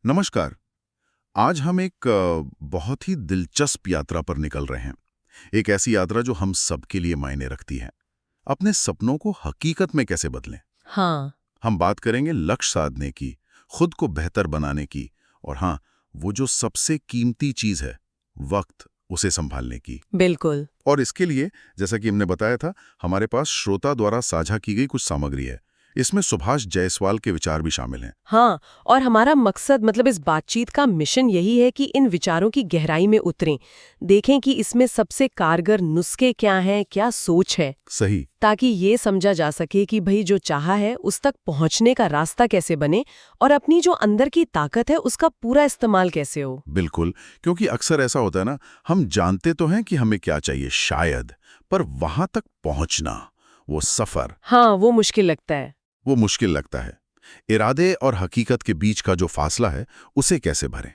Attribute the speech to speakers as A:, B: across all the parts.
A: नमस्कार। आज हम एक बहुत ही दिलचस्प यात्रा पर निकल रहे हैं। एक ऐसी यात्रा जो हम सबके लिए मायने रखती है। अपने सपनों को हकीकत में कैसे बदलें।
B: हाँ।
A: हम बात करेंगे लक्ष्य साधने की, खुद को बेहतर बनाने की और हाँ, वो जो सबसे कीमती चीज है, वक्त, उसे संभालने की।
B: बिल्कुल।
A: और इसके लिए, जैसा कि हमने बताया था, हमारे पास श्रोता द्वारा साझा की गई कुछ सामग्री है। इसमें सुभाष जायसवाल के विचार भी शामिल हैं।
B: हाँ, और हमारा मकसद मतलब इस बातचीत का मिशन यही है कि इन विचारों की गहराई में उतरें, देखें कि इसमें सबसे कारगर नुस्खे क्या हैं, क्या सोच है,
A: सही।
B: ताकि ये समझा जा सके कि भाई जो चाहा है उस तक पहुंचने का रास्ता कैसे बने और अपनी जो अंदर की ताकत है उसका पूरा इस्तेमाल कैसे हो।
A: बिल्कुल, क्योंकि अक्सर ऐसा होता है ना, हम जानते तो हैं कि हमें क्या चाहिए शायद, पर वहां तक पहुंचना, वो सफर,
B: हाँ, वो मुश्किल लगता है।
A: वो मुश्किल लगता है। इरादे और हकीकत के बीच का जो फासला है, उसे कैसे भरें।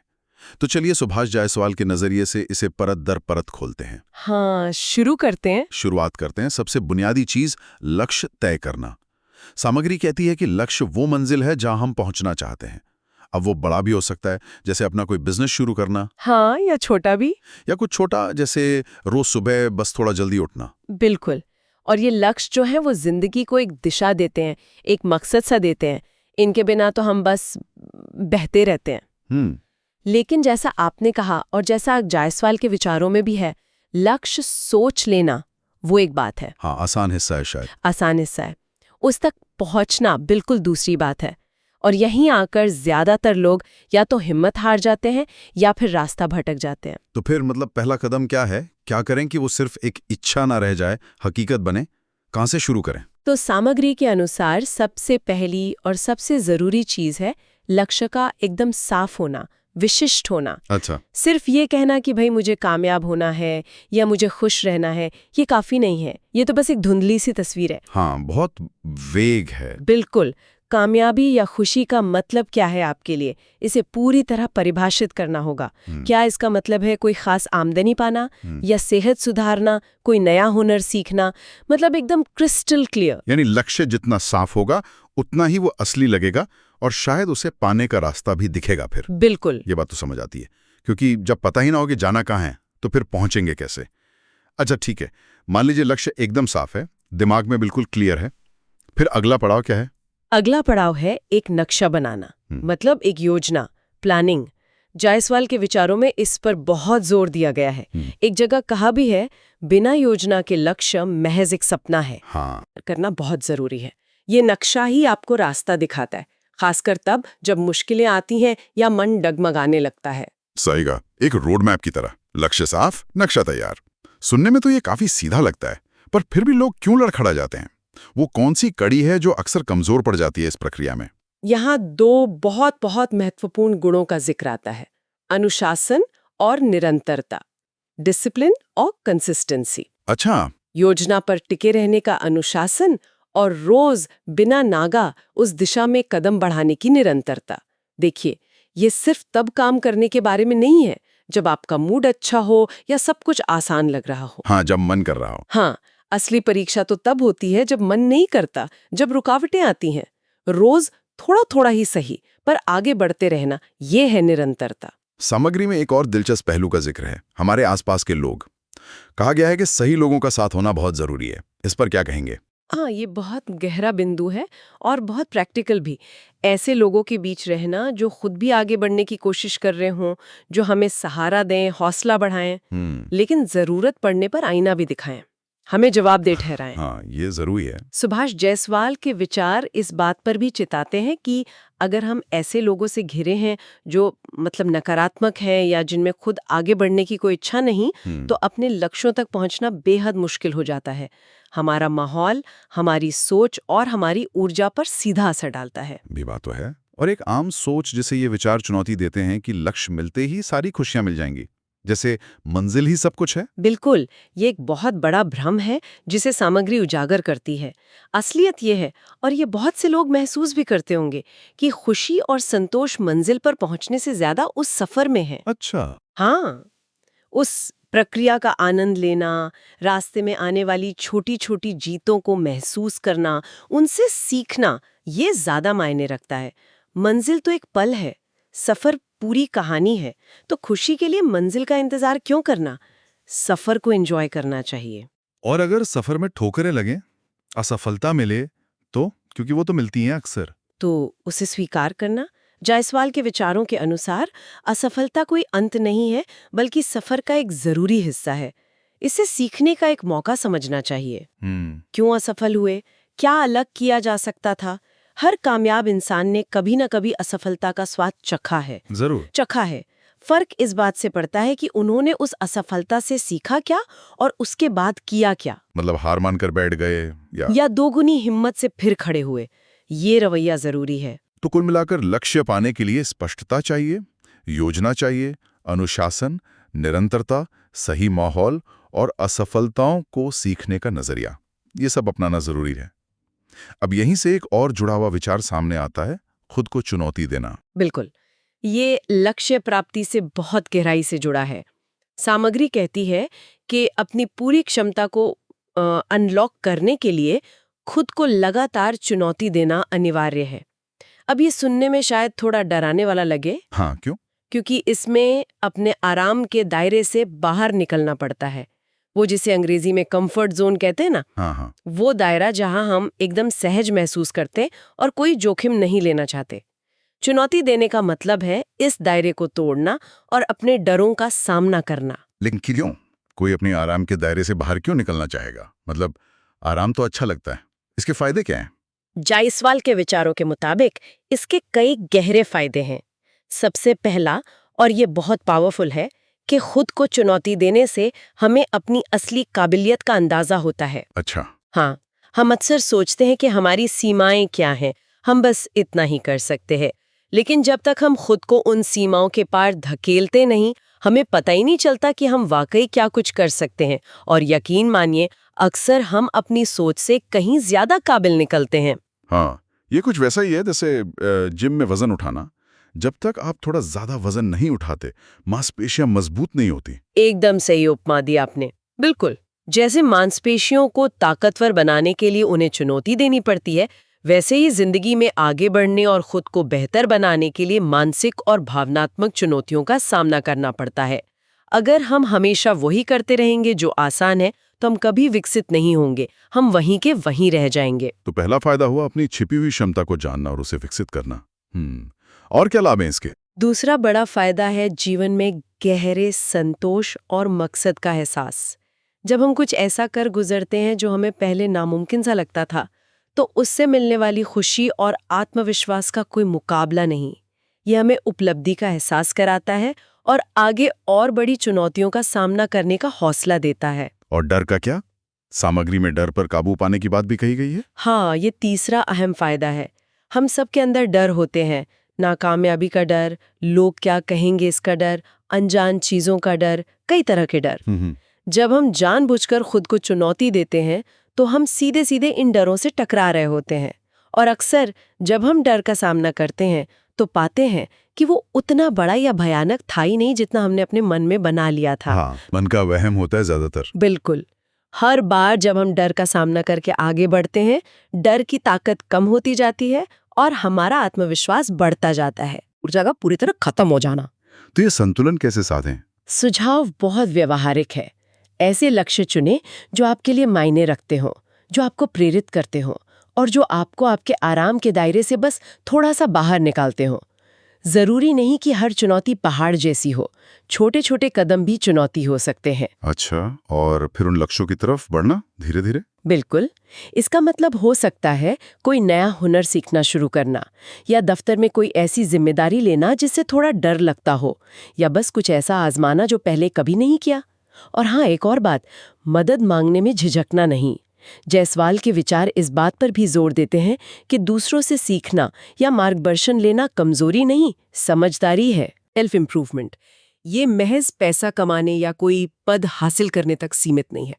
A: तो चलिए सुभाष जायसवाल के नजरिए से इसे परत दर परत खोलते हैं।
B: हाँ, शुरू करते हैं।
A: शुरुआत करते हैं। सबसे बुनियादी चीज, लक्ष्य तय करना। सामग्री कहती है कि लक्ष्य वो मंजिल है जहां हम पहुंचना चाहते हैं। अब वो बड़ा भी हो सकता है, जैसे अपना कोई बिजनेस शुरू करना,
B: हाँ, या छोटा भी।
A: या कुछ छोटा, जैसे रोज सुबह बस थोड़ा जल्दी उठना।
B: बिल्कुल। और ये लक्ष्य जो है वो जिंदगी को एक दिशा देते हैं, एक मकसद सा देते हैं। इनके बिना तो हम बस बहते रहते हैं।
A: हम्म।
B: लेकिन जैसा आपने कहा और जैसा जायसवाल के विचारों में भी है, लक्ष्य सोच लेना वो एक बात है,
A: हाँ, आसान हिस्सा है शायद।
B: आसान हिस्सा है। उस तक पहुंचना बिल्कुल दूसरी बात है। और यहीं आकर ज्यादातर लोग या तो हिम्मत हार जाते हैं या फिर रास्ता भटक जाते हैं।
A: तो फिर मतलब पहला कदम क्या है? क्या करें कि वो सिर्फ एक इच्छा ना रह जाए, हकीकत बने? कहाँ से शुरू करें?
B: तो सामग्री के अनुसार सबसे पहली और सबसे जरूरी चीज है लक्ष्य का एकदम साफ होना, विशिष्ट होना।
A: अच्छा।
B: सिर्फ ये कहना कि भाई मुझे कामयाब होना है या मुझे खुश रहना है, ये काफी नहीं है। ये तो बस एक धुंधली सी तस्वीर है।
A: हाँ, बहुत वेग है।
B: बिल्कुल। कामयाबी या खुशी का मतलब क्या है आपके लिए, इसे पूरी तरह परिभाषित करना होगा। क्या इसका मतलब है कोई खास आमदनी पाना या सेहत सुधारना, कोई नया हुनर सीखना? मतलब एकदम क्रिस्टल क्लियर।
A: यानी लक्ष्य जितना साफ होगा, उतना ही वो असली लगेगा और शायद उसे पाने का रास्ता भी दिखेगा फिर।
B: बिल्कुल।
A: ये बात तो समझ आती है, क्योंकि जब पता ही ना हो कि जाना कहाँ है, तो फिर पहुंचेंगे कैसे? अच्छा ठीक है, मान लीजिए लक्ष्य एकदम साफ है, दिमाग में बिल्कुल क्लियर है, फिर अगला पड़ाव क्या है?
B: अगला पड़ाव है एक नक्शा बनाना, मतलब एक योजना, प्लानिंग। जायसवाल के विचारों में इस पर बहुत जोर दिया गया है। एक जगह कहा भी है, बिना योजना के लक्ष्य महज एक सपना है।
A: हाँ।
B: करना बहुत जरूरी है। ये नक्शा ही आपको रास्ता दिखाता है, खासकर तब जब मुश्किलें आती हैं या मन डगमगाने लगता है।
A: सही कहा, एक रोड मैप की तरह। लक्ष्य साफ, नक्शा तैयार। सुनने में तो ये काफी सीधा लगता है, पर फिर भी लोग क्यों लड़खड़ा जाते हैं? वो कौन सी कड़ी है जो अक्सर कमजोर पड़ जाती है इस प्रक्रिया में?
B: यहाँ दो बहुत बहुत महत्वपूर्ण गुणों का जिक्र आता है, अनुशासन और निरंतरता, डिसिप्लिन और कंसिस्टेंसी।
A: अच्छा।
B: योजना पर टिके रहने का अनुशासन और रोज बिना नागा उस दिशा में कदम बढ़ाने की निरंतरता। देखिए, ये सिर्फ तब काम करने के बारे में नहीं है जब आपका मूड अच्छा हो या सब कुछ आसान लग रहा हो।
A: हाँ, जब मन कर रहा हो।
B: हाँ, असली परीक्षा तो तब होती है जब मन नहीं करता, जब रुकावटें आती हैं। रोज थोड़ा थोड़ा ही सही, पर आगे बढ़ते रहना, ये है निरंतरता।
A: सामग्री में एक और दिलचस्प पहलू का जिक्र है, हमारे आसपास के लोग। कहा गया है कि सही लोगों का साथ होना बहुत जरूरी है। इस पर क्या कहेंगे?
B: हाँ, ये बहुत गहरा बिंदु है और बहुत प्रैक्टिकल भी। ऐसे लोगों के बीच रहना जो खुद भी आगे बढ़ने की कोशिश कर रहे हों, जो हमें सहारा दें, हौसला बढ़ाएं, लेकिन जरूरत पड़ने पर आईना भी दिखाएं, हमें जवाबदेह ठहराएं।
A: हाँ, ये जरूरी है।
B: सुभाष जायसवाल के विचार इस बात पर भी चिताते हैं कि अगर हम ऐसे लोगों से घिरे हैं जो मतलब नकारात्मक हैं या जिनमें खुद आगे बढ़ने की कोई इच्छा नहीं, तो अपने लक्ष्यों तक पहुंचना बेहद मुश्किल हो जाता है। हमारा माहौल, हमारी सोच और हमारी ऊर्जा पर सीधा असर डालता है।
A: भी बात तो है। और एक आम सोच जिसे ये विचार चुनौती देते हैं कि लक्ष्य मिलते ही सारी खुशियां मिल जाएंगी, जैसे मंजिल ही सब कुछ है।
B: बिल्कुल, ये एक बहुत बड़ा भ्रम है जिसे सामग्री उजागर करती है। असलियत ये है, और ये बहुत से लोग महसूस भी करते होंगे, कि खुशी और संतोष मंजिल पर पहुंचने से ज्यादा उस सफर में है।
A: अच्छा।
B: हाँ, उस प्रक्रिया का आनंद लेना, रास्ते में आने वाली छोटी छोटी जीतों को महसूस करना, उनसे सीखना, ये ज्यादा मायने रखता है। मंजिल तो एक पल है, सफर पूरी कहानी है, तो खुशी के लिए मंजिल का इंतजार क्यों करना? सफर को एंजॉय करना चाहिए।
C: और अगर सफर में ठोकरें लगें, असफलता मिले तो, क्योंकि वो तो मिलती हैं अक्सर।
B: तो उसे स्वीकार करना। जायसवाल के विचारों के अनुसार असफलता कोई अंत नहीं है, बल्कि सफर का एक जरूरी हिस्सा है। इसे सीखने का एक मौका समझना चाहिए। क्यों असफल हुए? क्या अलग किया जा सकता था? हर कामयाब इंसान ने कभी न कभी असफलता का स्वाद चखा है। फर्क इस बात से पड़ता है कि उन्होंने उस असफलता से सीखा क्या और उसके बाद किया क्या।
A: मतलब हार मानकर बैठ गए
B: या दोगुनी हिम्मत से फिर खड़े हुए। ये रवैया जरूरी है।
A: तो कुल मिलाकर लक्ष्य पाने के लिए स्पष्टता चाहिए, योजना चाहिए, अनुशासन, निरंतरता, सही माहौल और असफलताओं को सीखने का नजरिया, ये सब अपनाना जरूरी है। अब यहीं से एक और जुड़ा हुआ विचार सामने आता है, खुद को चुनौती देना।
B: बिल्कुल, ये लक्ष्य प्राप्ति से बहुत गहराई से जुड़ा है। सामग्री कहती है कि अपनी पूरी क्षमता को अनलॉक करने के लिए खुद को लगातार चुनौती देना अनिवार्य है। अब ये सुनने में शायद थोड़ा डराने वाला लगे।
A: हाँ, क्यों?
B: क्योंकि इसमें अपने आराम के दायरे से बाहर निकलना पड़ता है। वो जिसे अंग्रेजी में कंफर्ट जोन कहते हैं ना,
A: हाँ।
B: वो दायरा जहां हम एकदम सहज महसूस करते और कोई जोखिम नहीं लेना चाहते। चुनौती देने का मतलब है इस दायरे को तोड़ना और अपने डरों का सामना करना।
A: लेकिन क्यों? कोई अपने आराम के दायरे से बाहर क्यों निकलना चाहेगा? मतलब आराम तो अच्छा लगता है, इसके फायदे क्या हैं?
B: जायसवाल के विचारों के मुताबिक इसके कई गहरे फायदे हैं। सबसे पहला, और ये बहुत पावरफुल है, कि खुद को चुनौती देने से हमें अपनी असली काबिलियत का अंदाजा होता है।
A: अच्छा।
B: हाँ, हम अक्सर सोचते हैं कि हमारी सीमाएं क्या हैं, हम बस इतना ही कर सकते हैं। लेकिन जब तक हम खुद को उन सीमाओं के पार धकेलते नहीं, हमें पता ही नहीं चलता कि हम वाकई क्या कुछ कर सकते हैं। और यकीन मानिए, अक्सर हम अपनी सोच से कहीं ज्यादा काबिल निकलते हैं।
A: हाँ, ये कुछ वैसा ही है जैसे जिम में वजन उठाना। जब तक आप थोड़ा ज्यादा वजन नहीं उठाते, मांसपेशियां मजबूत नहीं होती।
B: एकदम सही उपमा दी आपने। बिल्कुल, जैसे मांसपेशियों को ताकतवर बनाने के लिए उन्हें चुनौती देनी पड़ती है, वैसे ही जिंदगी में आगे बढ़ने और खुद को बेहतर बनाने के लिए मानसिक और भावनात्मक चुनौतियों का सामना करना पड़ता है। अगर हम हमेशा वही करते रहेंगे जो आसान है, तो हम कभी विकसित नहीं होंगे, हम वहीं के वहीं रह जाएंगे।
A: तो पहला फायदा हुआ अपनी छिपी हुई क्षमता को जानना और उसे विकसित करना। और क्या लाभ है इसके?
B: दूसरा बड़ा फायदा है जीवन में गहरे संतोष और मकसद का एहसास। जब हम कुछ ऐसा कर गुजरते हैं जो हमें पहले नामुमकिन सा लगता था, तो उससे मिलने वाली खुशी और आत्मविश्वास का कोई मुकाबला नहीं। यह हमें उपलब्धि का एहसास कराता है और आगे और बड़ी चुनौतियों का सामना करने का हौसला देता है।
A: और डर का क्या? सामग्री में डर पर काबू पाने की बात भी कही गई है।
B: हाँ, ये तीसरा अहम फायदा है। हम सबके अंदर डर होते हैं, नाकामयाबी का डर, लोग क्या कहेंगे इसका डर, अनजान चीजों का डर, कई तरह के डर। जब हम जानबूझकर खुद को चुनौती देते हैं, तो हम सीधे सीधे इन डरों से टकरा रहे होते हैं। और अक्सर जब हम डर का सामना करते हैं, तो पाते हैं कि वो उतना बड़ा या भयानक था ही नहीं जितना हमने अपने मन में बना लिया था।
A: हाँ, मन का वहम होता है ज्यादातर।
B: बिल्कुल। हर बार जब हम डर का सामना करके आगे बढ़ते हैं, डर की ताकत कम होती जाती है और हमारा आत्मविश्वास बढ़ता जाता है। ऊर्जा का पूरी तरह खत्म हो जाना।
A: तो ये संतुलन कैसे साधें?
B: सुझाव बहुत व्यवहारिक है। ऐसे लक्ष्य चुनें जो आपके लिए मायने रखते हो, जो आपको प्रेरित करते हो और जो आपको आपके आराम के दायरे से बस थोड़ा सा बाहर निकालते हो। जरूरी नहीं कि हर चुनौती पहाड़ जैसी हो, छोटे छोटे कदम भी चुनौती हो सकते हैं।
A: अच्छा, और फिर उन लक्ष्यों की तरफ बढ़ना धीरे धीरे?
B: बिल्कुल। इसका मतलब हो सकता है कोई नया हुनर सीखना शुरू करना, या दफ्तर में कोई ऐसी जिम्मेदारी लेना जिससे थोड़ा डर लगता हो, या बस कुछ ऐसा आजमाना जो पहले कभी नहीं किया। और हाँ, एक और बात, मदद मांगने में झिझकना नहीं। जायसवाल के विचार इस बात पर भी जोर देते हैं कि दूसरों से सीखना या मार्गदर्शन लेना कमजोरी नहीं, समझदारी है। सेल्फ इम्प्रूवमेंट ये महज पैसा कमाने या कोई पद हासिल करने तक सीमित नहीं है।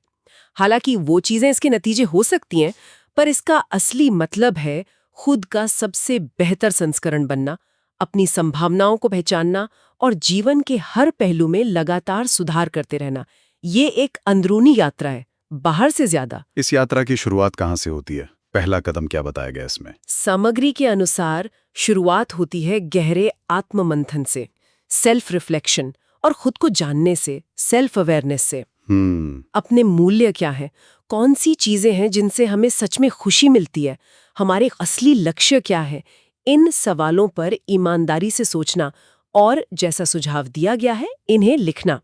B: हालांकि वो चीजें इसके नतीजे हो सकती हैं, पर इसका असली मतलब है खुद का सबसे बेहतर संस्करण बनना, अपनी संभावनाओं को पहचानना और जीवन के हर पहलू में लगातार सुधार करते रहना। ये एक अंदरूनी यात्रा है, बाहर से ज्यादा।
C: इस यात्रा की शुरुआत कहाँ से होती है? पहला कदम क्या बताया गया इसमें?
B: सामग्री के अनुसार शुरुआत होती है गहरे आत्ममंथन से, सेल्फ रिफ्लेक्शन और खुद को जानने से, सेल्फ अवेयरनेस से। अपने मूल्य क्या है, कौन सी चीजें हैं जिनसे हमें सच में खुशी मिलती है, हमारे असली लक्ष्य क्या है, इन सवालों पर ईमानदारी से सोचना और जैसा सुझाव दिया गया है इन्हें लिखना।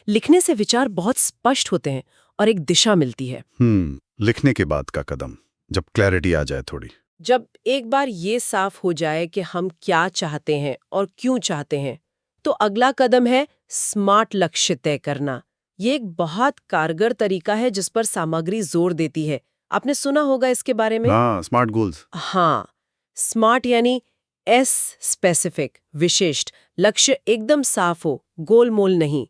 B: लिखने से विचार बहुत स्पष्ट होते हैं और एक दिशा मिलती है।
C: लिखने के बाद का कदम, जब क्लैरिटी आ जाए थोड़ी।
B: जब एक बार ये साफ हो जाए कि हम क्या चाहते हैं और क्यों चाहते हैं, तो अगला कदम है स्मार्ट लक्ष्य तय करना। ये एक बहुत कारगर तरीका है जिस पर सामग्री जोर देती है। आपने सुना होगा इसके बारे में?
C: हाँ, स्मार्ट गोल्स।
B: हाँ, स्मार्ट यानी एस स्पेसिफिक, विशिष्ट, लक्ष्य एकदम साफ हो, गोलमोल नहीं।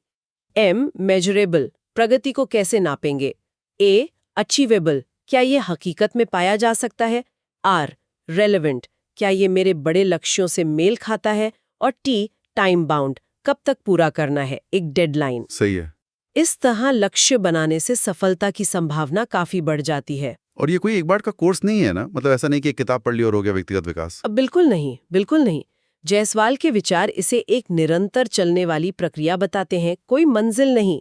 B: एम मेजरेबल, प्रगति को कैसे नापेंगे। ए अचीवेबल, क्या ये हकीकत में पाया जा सकता है। आर रेलेवेंट, क्या ये मेरे बड़े लक्ष्यों से मेल खाता है। और टी टाइम बाउंड, कब तक पूरा करना है, एक डेडलाइन।
C: सही है।
B: इस तरह लक्ष्य बनाने से सफलता की संभावना काफी बढ़ जाती है।
C: और ये कोई एक बार का कोर्स नहीं है ना, मतलब ऐसा नहीं कि एक किताब पढ़ ली और हो गया व्यक्तिगत विकास।
B: अब बिल्कुल नहीं, बिल्कुल नहीं। जायसवाल के विचार इसे एक निरंतर चलने वाली प्रक्रिया बताते हैं, कोई मंजिल नहीं।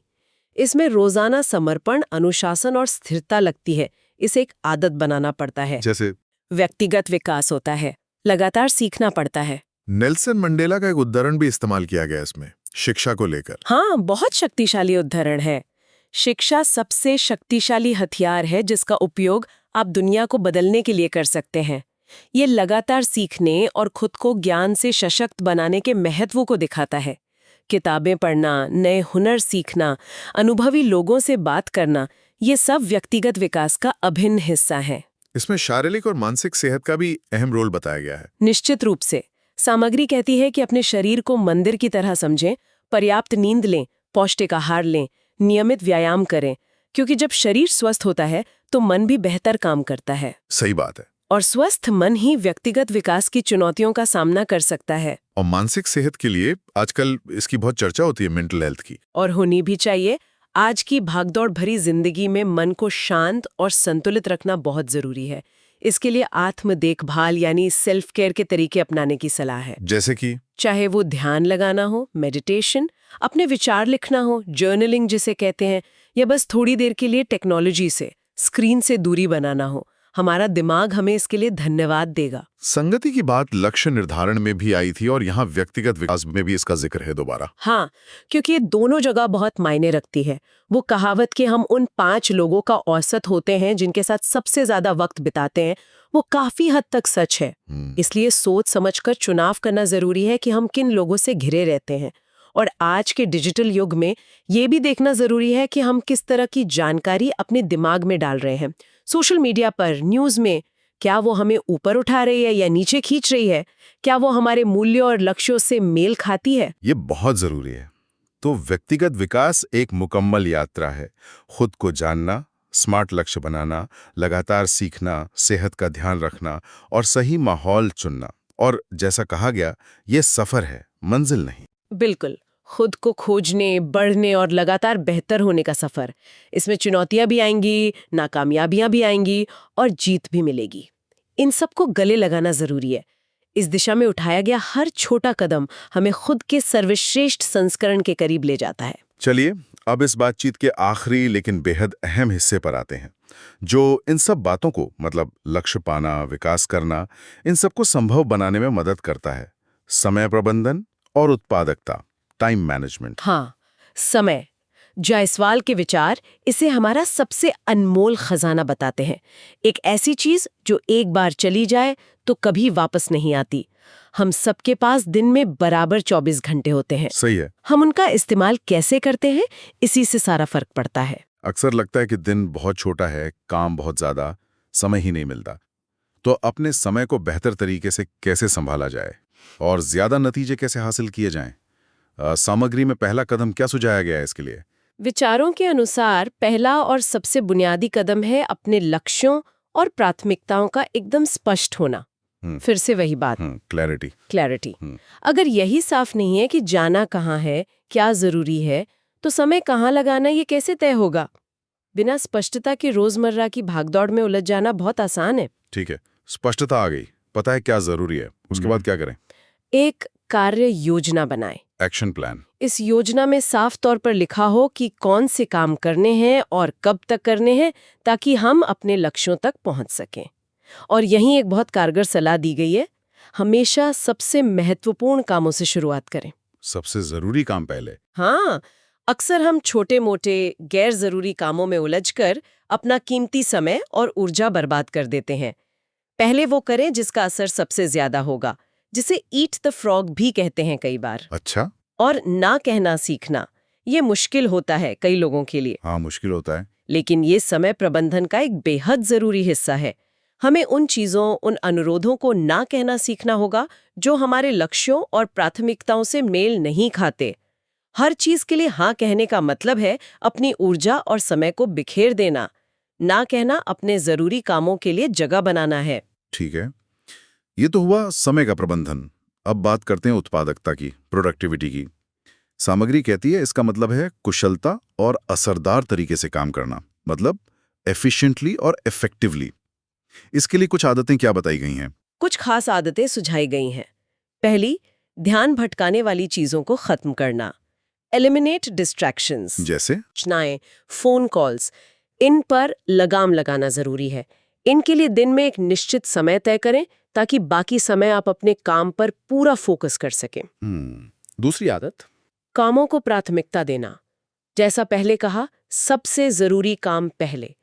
B: इसमें रोजाना समर्पण, अनुशासन और स्थिरता लगती है। इसे एक आदत बनाना पड़ता है।
C: जैसे
B: व्यक्तिगत विकास होता है, लगातार सीखना पड़ता है।
D: नेल्सन मंडेला का एक उदाहरण भी इस्तेमाल किया गया इसमें, शिक्षा को लेकर।
B: हाँ, बहुत शक्तिशाली उदाहरण है। शिक्षा सबसे शक्तिशाली हथियार है जिसका उपयोग आप दुनिया को बदलने के लिए कर सकते हैं। ये लगातार सीखने और खुद को ज्ञान से सशक्त बनाने के महत्व को दिखाता है। किताबें पढ़ना, नए हुनर सीखना, अनुभवी लोगों से बात करना, ये सब व्यक्तिगत विकास का अभिन्न हिस्सा है।
D: इसमें शारीरिक और मानसिक सेहत का भी अहम रोल बताया गया है।
B: निश्चित रूप से। सामग्री कहती है कि अपने शरीर को मंदिर की तरह समझें, पर्याप्त नींद लें, पौष्टिक आहार लें, नियमित व्यायाम करें, क्योंकि जब शरीर स्वस्थ होता है तो मन भी बेहतर काम करता है।
D: सही बात है।
B: और स्वस्थ मन ही व्यक्तिगत विकास की चुनौतियों का सामना कर सकता है।
D: और मानसिक सेहत के लिए आजकल इसकी बहुत चर्चा होती है, मेंटल हेल्थ की।
B: और होनी भी चाहिए। आज की भागदौड़ भरी जिंदगी में मन को शांत और संतुलित रखना बहुत जरूरी है। इसके लिए आत्म देखभाल यानी सेल्फ केयर के तरीके अपनाने की सलाह है।
D: जैसे कि
B: चाहे वो ध्यान लगाना हो, मेडिटेशन, अपने विचार लिखना हो, जर्नलिंग जिसे कहते हैं, या बस थोड़ी देर के लिए टेक्नोलॉजी से, स्क्रीन से दूरी बनाना हो, हमारा दिमाग हमें इसके लिए धन्यवाद देगा।
D: संगति की बात लक्ष्य निर्धारण में भी आई थी और यहाँ व्यक्तिगत विकास में भी इसका जिक्र है दोबारा।
B: हाँ, क्योंकि ये दोनों जगह बहुत मायने रखती है। वो कहावत कि हम उन 5 लोगों का औसत होते हैं जिनके साथ सबसे ज्यादा वक्त बिताते हैं, वो काफी हद तक सच है। इसलिए सोच समझकर चुनाव करना जरूरी है कि हम किन लोगों से घिरे रहते हैं। और आज के डिजिटल युग में ये भी देखना जरूरी है कि हम किस तरह की जानकारी अपने दिमाग में डाल रहे हैं। सोशल मीडिया पर, न्यूज़ में, क्या वो हमें ऊपर उठा रही है या नीचे खींच रही है? क्या वो हमारे मूल्यों और लक्ष्यों से मेल खाती है?
A: ये बहुत जरूरी है। तो व्यक्तिगत विकास एक मुकम्मल यात्रा है। खुद को जानना, स्मार्ट लक्ष्य बनाना, लगातार सीखना, सेहत का ध्यान रखना और सही माहौल चुनना। और जैसा कहा गया, ये सफर है, मंजिल नहीं।
B: बिल्कुल, खुद को खोजने, बढ़ने और लगातार बेहतर होने का सफर। इसमें चुनौतियां भी आएंगी, नाकामयाबियां भी आएंगी और जीत भी मिलेगी। इन सबको गले लगाना जरूरी है। इस दिशा में उठाया गया हर छोटा कदम हमें खुद के सर्वश्रेष्ठ संस्करण के करीब ले जाता है।
A: चलिए, अब इस बातचीत के आखिरी लेकिन बेहद अहम हिस्से पर आते हैं, जो इन सब बातों को, मतलब लक्ष्य पाना, विकास करना, इन सबको संभव बनाने में मदद करता है। समय प्रबंधन और उत्पादकता, टाइम मैनेजमेंट।
B: हाँ, समय। जायसवाल के विचार इसे हमारा सबसे अनमोल खजाना बताते हैं। एक ऐसी चीज जो एक बार चली जाए तो कभी वापस नहीं आती। हम सबके पास दिन में बराबर 24 घंटे होते हैं।
A: सही है।
B: हम उनका इस्तेमाल कैसे करते हैं, इसी से सारा फर्क पड़ता है।
A: अक्सर लगता है कि दिन बहुत छोटा है, काम बहुत ज्यादा, समय ही नहीं मिलता। तो अपने समय को बेहतर तरीके से कैसे संभाला जाए और ज्यादा नतीजे कैसे हासिल किए जाएं? सामग्री में पहला कदम क्या सुझाया गया है इसके लिए?
B: विचारों के अनुसार पहला और सबसे बुनियादी कदम है अपने लक्ष्यों और प्राथमिकताओं का एकदम स्पष्ट होना। फिर से वही बात, क्लैरिटी। अगर यही साफ नहीं है कि जाना कहाँ है, क्या जरूरी है, तो समय कहाँ लगाना ये कैसे तय होगा? बिना स्पष्टता के रोजमर्रा की भागदौड़ में उलझ जाना बहुत आसान है।
A: ठीक है, स्पष्टता आ गई,
D: पता है क्या जरूरी है, उसके बाद क्या करें?
B: एक कार्य योजना बनाएं।
D: Action plan.
B: इस योजना में साफ तौर पर लिखा हो कि कौन से काम करने हैं और कब तक करने हैं, ताकि हम अपने लक्ष्यों तक पहुंच सकें। और यहीं एक बहुत कारगर सलाह दी गई है, हमेशा सबसे महत्वपूर्ण कामों से शुरुआत करें।
D: सबसे जरूरी काम पहले।
B: हाँ, अक्सर हम छोटे मोटे गैर जरूरी कामों में उलझकर अपना कीमती समय और ऊर्जा बर्बाद कर देते हैं। पहले वो करें जिसका असर सबसे ज्यादा होगा, जिसे ईट द फ्रॉग भी कहते हैं कई बार।
D: अच्छा।
B: और ना कहना सीखना, ये मुश्किल होता है कई लोगों के लिए,
D: हाँ, मुश्किल होता है।
B: लेकिन ये समय प्रबंधन का एक बेहद जरूरी हिस्सा है। हमें उन चीजों, उन अनुरोधों को ना कहना सीखना होगा जो हमारे लक्ष्यों और प्राथमिकताओं से मेल नहीं खाते। हर चीज के लिए हाँ कहने का मतलब है अपनी ऊर्जा और समय को बिखेर देना। ना कहना अपने जरूरी कामों के लिए जगह बनाना है।
D: ठीक है, ये तो हुआ समय का प्रबंधन। अब बात करते हैं उत्पादकता की, प्रोडक्टिविटी की। सामग्री कहती है इसका मतलब है कुशलता और असरदार तरीके से काम करना, मतलब एफिशिएंटली और इफेक्टिवली। इसके लिए कुछ आदतें क्या बताई गई हैं?
B: कुछ खास आदतें सुझाई गई हैं। पहली, ध्यान भटकाने वाली चीजों को खत्म करना। Eliminate distractions.
D: जैसे?
B: सूचनाएं, फोन कॉल्स, इन पर लगाम लगाना जरूरी है। इनके लिए दिन में एक निश्चित समय तय करें ताकि बाकी समय आप अपने काम पर पूरा फोकस कर सकें।
D: दूसरी आदत?
B: कामों को प्राथमिकता देना। जैसा पहले कहा, सबसे जरूरी काम पहले।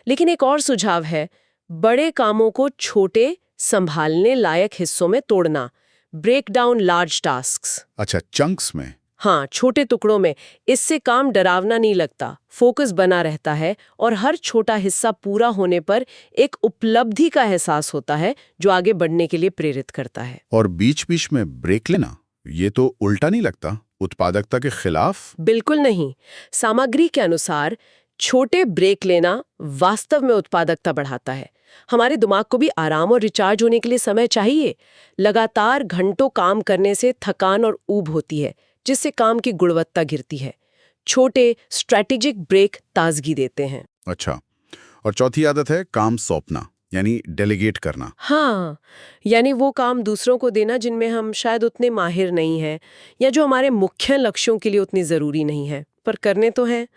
B: लेकिन एक और सुझाव है, बड़े कामों को छोटे, संभालने लायक हिस्सों में तोड़ना। Break down large tasks.
D: अच्छा, चंक्स में।
B: हाँ, छोटे टुकड़ों में। इससे काम डरावना नहीं लगता, फोकस बना रहता है और हर छोटा हिस्सा पूरा होने पर एक उपलब्धि का एहसास होता है जो आगे बढ़ने के लिए प्रेरित करता है।
D: और बीच बीच में ब्रेक लेना, ये तो उल्टा नहीं लगता, उत्पादकता के खिलाफ?
B: बिल्कुल नहीं। सामग्री के अनुसार छोटे ब्रेक लेना वास्तव में उत्पादकता बढ़ाता है। हमारे दिमाग को भी आराम और रिचार्ज होने के लिए समय चाहिए। लगातार घंटों काम करने से थकान और ऊब होती है, जिससे काम की गुणवत्ता गिरती है। छोटे स्ट्रैटेजिक ब्रेक ताजगी देते हैं।
D: अच्छा, और चौथी आदत है काम सौंपना, यानी डेलीगेट करना।
B: हाँ, यानी वो काम दूसरों को देना जिनमें हम शायद उतने माहिर नहीं हैं या जो हमारे मुख्य लक्ष्यों के लिए उतनी ज़रूरी नहीं है, पर करने तो हैं।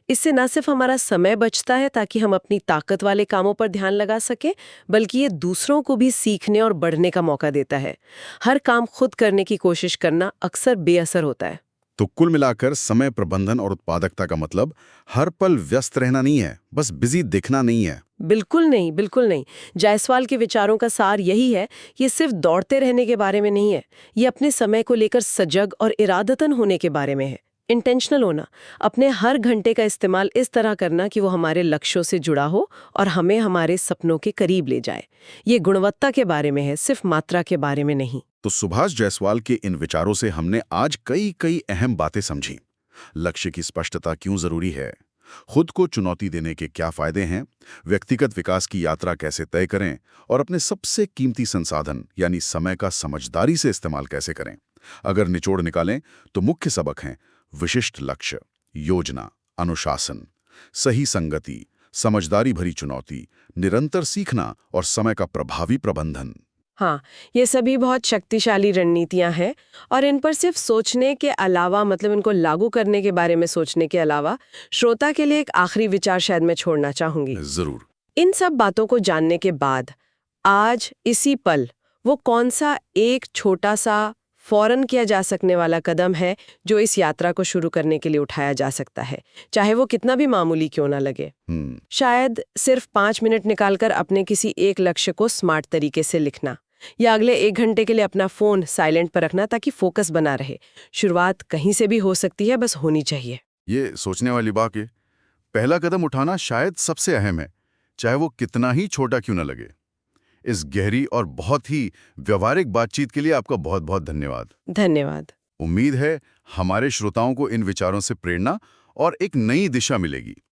B: इससे न सिर्फ हमारा समय बचता है ताकि हम अपनी ताकत वाले कामों पर ध्यान लगा सकें, बल्कि ये दूसरों को भी सीखने और बढ़ने का मौका देता है। हर काम खुद करने की कोशिश करना अक्सर बेअसर होता है।
D: तो कुल मिलाकर समय प्रबंधन और उत्पादकता का मतलब हर पल व्यस्त रहना नहीं है, बस बिजी दिखना नहीं है।
B: बिल्कुल नहीं, बिल्कुल नहीं। जायसवाल के विचारों का सार यही है, ये सिर्फ दौड़ते रहने के बारे में नहीं है, ये अपने समय को लेकर सजग और इरादतन होने के बारे में है। इंटेंशनल होना, अपने हर घंटे का इस्तेमाल इस तरह करना कि वो हमारे लक्ष्यों से जुड़ा हो और हमें हमारे सपनों के करीब ले जाए। ये गुणवत्ता के बारे में है, सिर्फ मात्रा के बारे में नहीं।
D: तो सुभाष जायसवाल के इन विचारों से हमने आज कई अहम बातें समझी। लक्ष्य की स्पष्टता क्यों जरूरी है, खुद को चुनौती देने के क्या फायदे हैं, व्यक्तिगत विकास की यात्रा कैसे तय करें और अपने सबसे कीमती संसाधन यानी समय का समझदारी से इस्तेमाल कैसे करें। अगर निचोड़ निकालें तो मुख्य सबक हैं विशिष्ट लक्ष्य, योजना, अनुशासन, सही संगति, समझदारी भरी चुनौती, निरंतर सीखना और समय का प्रभावी प्रबंधन।
B: हाँ, ये सभी बहुत शक्तिशाली रणनीतियां हैं और इन पर सिर्फ सोचने के अलावा, मतलब इनको लागू करने के बारे में सोचने के अलावा, श्रोता के लिए एक आखिरी विचार शायद मैं छोड़ना चाहूंगी।
D: जरूर।
B: इन सब बातों को जानने के बाद आज इसी पल वो कौन सा एक छोटा सा फौरन किया जा सकने वाला कदम है जो इस यात्रा को शुरू करने के लिए उठाया जा सकता है, चाहे वो कितना भी मामूली क्यों ना लगे। शायद सिर्फ 5 मिनट निकालकर अपने किसी एक लक्ष्य को स्मार्ट तरीके से लिखना, या अगले 1 घंटे के लिए अपना फोन साइलेंट पर रखना ताकि फोकस बना रहे। शुरुआत कहीं से भी हो सकती है, बस होनी चाहिए।
D: ये सोचने वाली बात है। पहला कदम उठाना शायद सबसे अहम है, चाहे वो कितना ही छोटा क्यों न लगे। इस गहरी और बहुत ही व्यवहारिक बातचीत के लिए आपका बहुत बहुत धन्यवाद।
B: धन्यवाद।
D: उम्मीद है हमारे श्रोताओं को इन विचारों से प्रेरणा और एक नई दिशा मिलेगी।